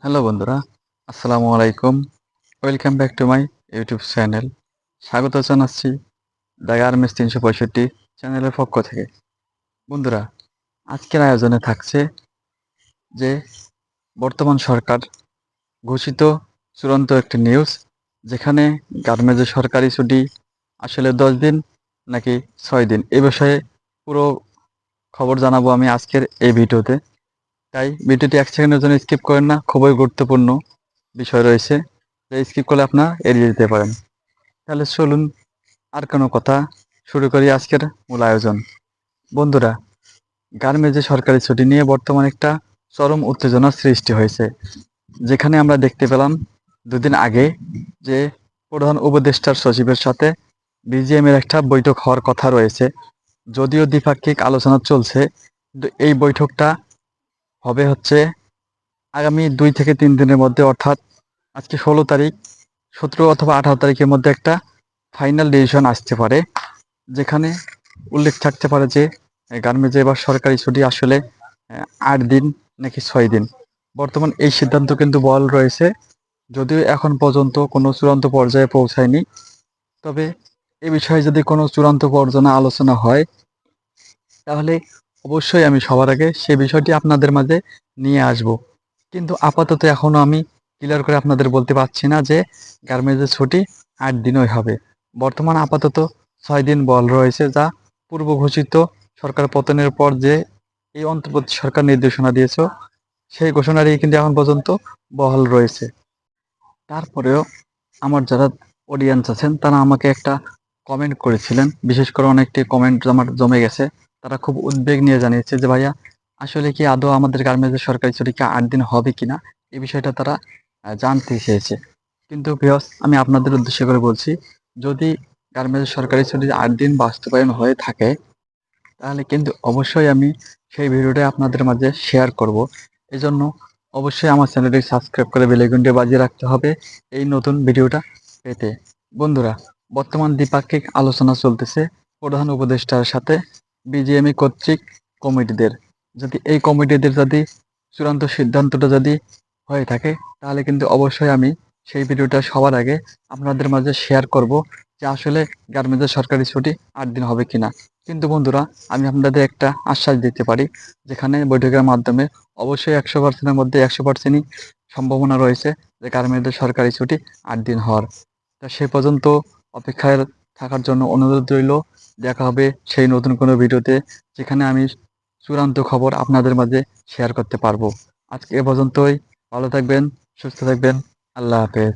Hello বন্ধুরা, আসসালামু আলাইকুম। Welcome back to my YouTube channel. স্বাগত জানাচ্ছি দ্য গার্মেন্টস ৩৬৫ চ্যানেলের পক্ষ থেকে। বন্ধুরা, আজকের আয়োজনে থাকছে যে বর্তমান সরকার ঘোষিত চূড়ান্ত একটি নিউজ, যেখানে গার্মেন্টসের সরকারি ছুটি আসলে ১০ দিন নাকি ৬ দিন, এ বিষয়ে পুরো খবর জানাবো আমি আজকের এই ভিডিওতে। তাই ভিডিওটি ১ সেকেন্ডের জন্য স্কিপ করেন না, খুবই গুরুত্বপূর্ণ বিষয় রয়েছে, যা স্কিপ করলে আপনারা এড়িয়ে যেতে পারেন। তাহলে চলুন আর কোনো কথা, শুরু করি আজকের মূল আয়োজন। বন্ধুরা, গার্মেন্টসে সরকারি ছুটি নিয়ে বর্তমানে একটা চরম উত্তেজনার সৃষ্টি হয়েছে, যেখানে আমরা দেখতে পেলাম দুদিন আগে যে প্রধান উপদেষ্টার সচিবের সাথে বিজিএম এর একটা বৈঠক হওয়ার কথা রয়েছে। যদিও দ্বিপাক্ষিক আলোচনা চলছে, কিন্তু এই বৈঠকটা হবে হচ্ছে আগামী ২ থেকে ৩ দিনের মধ্যে, অর্থাৎ আজকে ১৬ তারিখ, ১৭ অথবা ১৮ তারিখের মধ্যে একটা ফাইনাল ডিসিশন আসতে পারে, যেখানে উল্লেখ থাকতে পারে যে গার্মেন্টসে এবার সরকারি ছুটি আসলে ৮ দিন নাকি ৬ দিন। বর্তমান এই সিদ্ধান্ত কিন্তু বহাল রয়েছে, যদিও এখন পর্যন্ত কোনো চূড়ান্ত পর্যায়ে পৌঁছায়নি। তবে এ বিষয়ে যদি কোনো চূড়ান্ত পর্যায়ে আলোচনা হয়, তাহলে অবশ্যই আমি সবার আগে সে বিষয়টি আপনাদের মাঝে নিয়ে আসব। কিন্তু আপাতত এখনো আমি ক্লিয়ার করে আপনাদের বলতে পারছি না যে গার্মেন্টসের ছুটি ৮ দিনই হবে। বর্তমান আপাতত ৬ দিন বহাল রয়েছে, যা পূর্ব ঘোষিত সরকার পতনের পর যে এই অন্তর্বর্তী সরকার নির্দেশনা দিয়েছে, সেই ঘোষণারই কিন্তু এখন পর্যন্ত বহাল রয়েছে। তারপরেও আমার যারা অডিয়েন্স আছেন, তারা আমাকে একটা কমেন্ট করেছিলেন, বিশেষ করে অনেকটি কমেন্ট আমার জমে গেছে। তারা খুব উদ্বেগ নিয়ে জানিয়েছে যে ভাইয়া, আসলে কি আদৌ আমাদের গার্মেন্টসের সরকারি ছুটি কি ৮ দিন হবে কিনা, এই বিষয়টা তারা জানতে চেয়েছে। কিন্তু ভিউয়ার্স, আমি আপনাদের উদ্দেশ্য করে বলছি, যদি গার্মেন্টসের সরকারি ছুটি ৮ দিন বাস্তবায়ন হয়ে থাকে, তাহলে কিন্তু অবশ্যই আমি সেই ভিডিওটা আপনাদের মাঝে শেয়ার করব। এজন্য অবশ্যই আমার চ্যানেলটি সাবস্ক্রাইব করে বেল আইকনটি বাজিয়ে রাখতে হবে এই নতুন ভিডিওটা পেতে। বন্ধুরা, বর্তমান দ্বিপাক্ষিক আলোচনা চলতেছে প্রধান উপদেষ্টার সাথে বিজিএমই কর্তৃক কমিটিদের। যদি এই কমিটিদের যদি চূড়ান্ত সিদ্ধান্তটা যদি হয়ে থাকে, তাহলে কিন্তু অবশ্যই আমি সেই ভিডিওটা সবার আগে আপনাদের মাঝে শেয়ার করব, যে আসলে গার্মেন্টসের সরকারি ছুটি ৮ দিন হবে কিনা। কিন্তু বন্ধুরা, আমি আপনাদের একটা আশ্বাস দিতে পারি, যেখানে বৈঠকের মাধ্যমে অবশ্যই ১০০% এর মধ্যে ১০০%ই সম্ভাবনা রয়েছে যে গার্মেন্টসের সরকারি ছুটি ৮ দিন হওয়ার। তা সে পর্যন্ত অপেক্ষায় থাকার জন্য অনুরোধ রইল। দেখা হবে সেই নতুন কোনো ভিডিওতে, যেখানে আমি চূড়ান্ত খবর আপনাদের মাঝে শেয়ার করতে পারবো। আজকে এ পর্যন্তই। ভালো থাকবেন, সুস্থ থাকবেন। আল্লাহ হাফেজ।